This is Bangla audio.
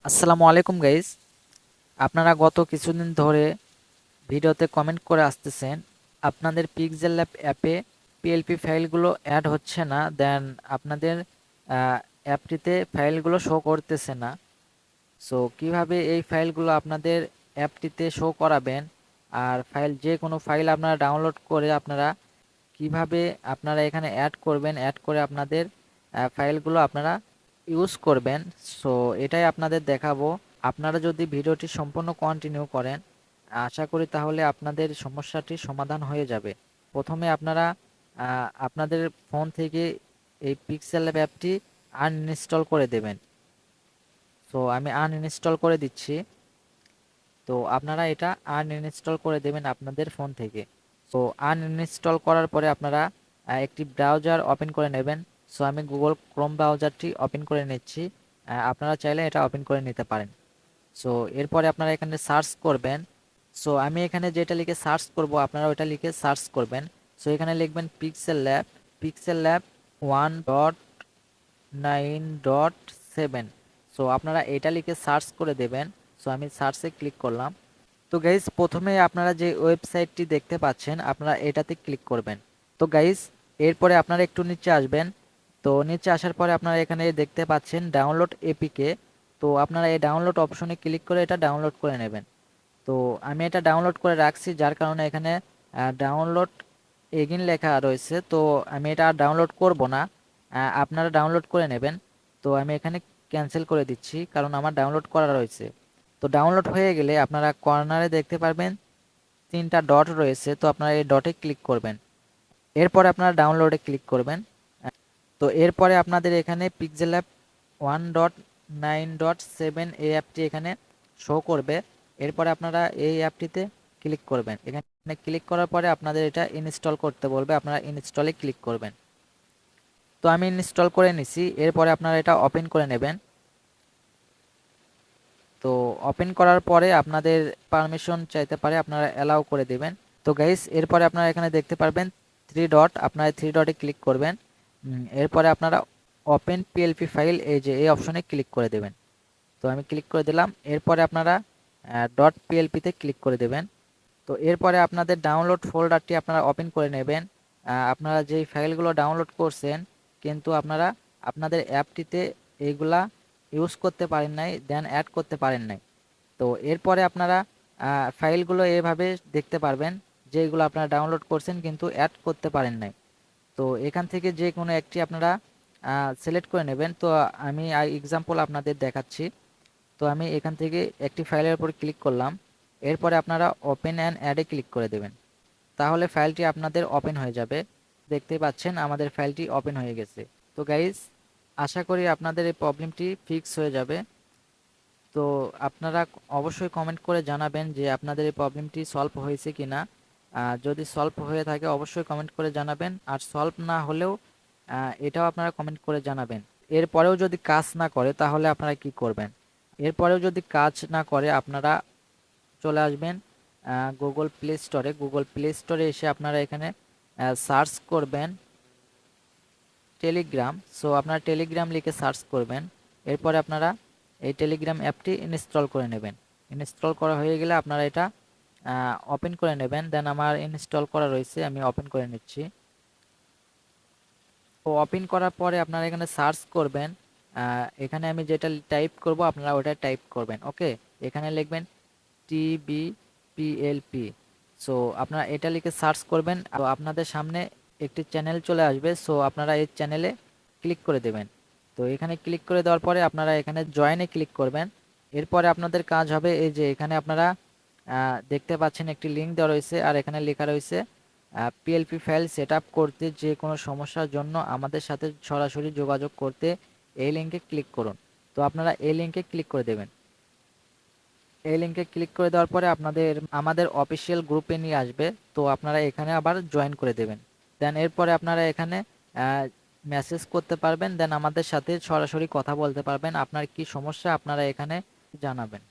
আসসালামু আলাইকুম গাইস। আপনারা গত কিছুদিন ধরে ভিডিওতে কমেন্ট করে আসতেছেন আপনাদের পিক্সেল ল্যাব অ্যাপে পিএলপি ফাইলগুলো অ্যাড হচ্ছে না, দেন আপনাদের অ্যাপটিতে ফাইলগুলো শো করতেছে না। সো কিভাবে এই ফাইলগুলো আপনাদের অ্যাপটিতে শো করাবেন, আর যে কোনো ফাইল আপনারা ডাউনলোড করে আপনারা কিভাবে আপনারা এখানে অ্যাড করবেন, অ্যাড করে আপনাদের ফাইলগুলো আপনারা ইউজ করবেন, সো এটাই আপনাদের দেখাবো। আপনারা যদি ভিডিওটি সম্পূর্ণ কন্টিনিউ করেন, আশা করি তাহলে আপনাদের সমস্যাটির সমাধান হয়ে যাবে। প্রথমে আপনারা আপনাদের ফোন থেকে এই পিক্সেল ল্যাব অ্যাপটি আনইনস্টল করে দেবেন। সো আমি আনইনস্টল করে দিচ্ছি। তো আপনারা এটা আনইনস্টল করে দেবেন আপনাদের ফোন থেকে। সো আনইনস্টল করার পরে আপনারা একটি ব্রাউজার ওপেন করে নেবেন। সো আমি গুগল ক্রোম ব্রাউজারটি ওপেন করে নিচ্ছি। আপনারা চাইলে এটা ওপেন করে নিতে পারেন। সো এরপরে আপনারা এখানে সার্চ করবেন। সো আমি এখানে যেটা লিখে সার্চ করব আপনারা ওটা লিখে সার্চ করবেন। সো এখানে লিখবেন পিক্সেল ল্যাব 1.9.7। সো আপনারা এটা লিখে সার্চ করে দেবেন। সো আমি সার্চে ক্লিক করলাম। তো গাইস, প্রথমে আপনারা যে ওয়েবসাইটটি দেখতে পাচ্ছেন আপনারা এটাতে ক্লিক করবেন। তো গাইস, এরপরে আপনারা একটু নিচে আসবেন। তো নিচে আসার পরে আপনারা এখানে দেখতে পাচ্ছেন ডাউনলোড এপিকে। তো আপনারা এই ডাউনলোড অপশনে ক্লিক করে এটা ডাউনলোড করে নেবেন। তো আমি এটা ডাউনলোড করে রাখছি, যার কারণে এখানে ডাউনলোড এগিন লেখা রয়েছে। তো আমি এটা আর ডাউনলোড করব না, আপনারা ডাউনলোড করে নেবেন। তো আমি এখানে ক্যান্সেল করে দিচ্ছি, কারণ আমার ডাউনলোড করা রয়েছে। তো ডাউনলোড হয়ে গেলে আপনারা কর্নারে দেখতে পারবেন 3টা ডট রয়েছে। তো আপনারা এই ডটে ক্লিক করবেন। এরপরে আপনারা ডাউনলোডে ক্লিক করবেন। তো এরপরে আপনাদের এখানে পিক্সেলল্যাব 1.9.7 এই অ্যাপটি এখানে শো করবে। এরপরে আপনারা এই অ্যাপটিতে ক্লিক করবেন। এখানে ক্লিক করার পরে আপনাদের এটা ইনস্টল করতে বলবে, আপনারা ইনস্টলে ক্লিক করবেন। তো আমি ইনস্টল করে নিছি। এরপরে আপনারা এটা ওপেন করে নেবেন। তো ওপেন করার পরে আপনাদের পারমিশন চাইতে পারে, আপনারা অ্যালাউ করে দেবেন। তো গাইস, এরপরে আপনারা এখানে দেখতে পারবেন 3 ডট, আপনারা 3 ডটে ক্লিক করবেন। এরপরে আপনারা ওপেন পিএলপি ফাইল এই অপশনে ক্লিক করে দেবেন। তো আমি ক্লিক করে দিলাম। এরপরে আপনারা ডট পিএলপিতে ক্লিক করে দেবেন। তো এরপরে আপনাদের ডাউনলোড ফোল্ডারটি আপনারা ওপেন করে নেবেন। আপনারা যেই ফাইলগুলো ডাউনলোড করছেন কিন্তু আপনারা আপনাদের অ্যাপটিতে এইগুলা ইউজ করতে পারেন নাই, দেন অ্যাড করতে পারেন নাই। তো এরপরে আপনারা ফাইলগুলো এভাবে দেখতে পারবেন যেগুলো আপনারা ডাউনলোড করছেন কিন্তু অ্যাড করতে পারেন নাই। তো এখান থেকে যে কোনো একটি আপনারা সিলেক্ট করে নেবেন। তো আমি এক্সাম্পল আপনাদের দেখাচ্ছি। তো আমি এখান থেকে একটি ফাইলের উপর ক্লিক করলাম। এরপরে আপনারা ওপেন অ্যান্ড অ্যাডে ক্লিক করে দেবেন। তাহলে ফাইলটি আপনাদের ওপেন হয়ে যাবে। দেখতে পাচ্ছেন আমাদের ফাইলটি ওপেন হয়ে গেছে। তো গাইজ, আশা করি আপনাদের এই প্রবলেমটি ফিক্স হয়ে যাবে। তো আপনারা অবশ্যই কমেন্ট করে জানাবেন যে আপনাদের এই প্রবলেমটি সলভ হয়েছে কিনা। যদি সলভ হয়ে থাকে অবশ্যই কমেন্ট করে জানাবেন, আর সলভ না হলেও এটাও আপনারা কমেন্ট করে জানাবেন। এরপরেও যদি কাজ না করে তাহলে আপনারা কি করবেন? এরপরেও যদি কাজ না করে আপনারা চলে আসবেন গুগল প্লে স্টোরে এসে আপনারা এখানে সার্চ করবেন টেলিগ্রাম। সো আপনারা টেলিগ্রাম লিখে সার্চ করবেন। এরপরে আপনারা এই টেলিগ্রাম অ্যাপটি ইনস্টল করে নেবেন। ইনস্টল করা হয়ে গেলে আপনারা এটা ওপেন করে নেবেন। দেন আমার ইনস্টল করা রয়েছে, আমি ওপেন করে নিচ্ছি। তো ওপেন করার পরে আপনারা এখানে সার্চ করবেন। এখানে আমি যেটা টাইপ করব আপনারা ওটা টাইপ করবেন। ওকে, এখানে লিখবেন TBPLP। সো আপনারা এটা লিখে সার্চ করবেন। তো আপনাদের সামনে একটি চ্যানেল চলে আসবে। সো আপনারা এই চ্যানেলে ক্লিক করে দেবেন। তো এখানে ক্লিক করে দেওয়ার পরে আপনারা এখানে জয়েনে ক্লিক করবেন। এরপরে আপনাদের কাজ হবে এই যে এখানে আপনারা দেখতে পাচ্ছেন একটি লিঙ্ক দেওয়া রয়েছে, আর এখানে লেখা রয়েছে পিএলপি ফাইল সেট আপ করতে যে কোনো সমস্যার জন্য আমাদের সাথে সরাসরি যোগাযোগ করতে এই লিঙ্কে ক্লিক করুন। তো আপনারা এই লিঙ্কে ক্লিক করে দেবেন। এই লিঙ্কে ক্লিক করে দেওয়ার পরে আমাদের অফিসিয়াল গ্রুপে নিয়ে আসবে। তো আপনারা এখানে আবার জয়েন করে দেবেন। দেন এরপরে আপনারা এখানে মেসেজ করতে পারবেন, দেন আমাদের সাথে সরাসরি কথা বলতে পারবেন। আপনার কি সমস্যা আপনারা এখানে জানাবেন।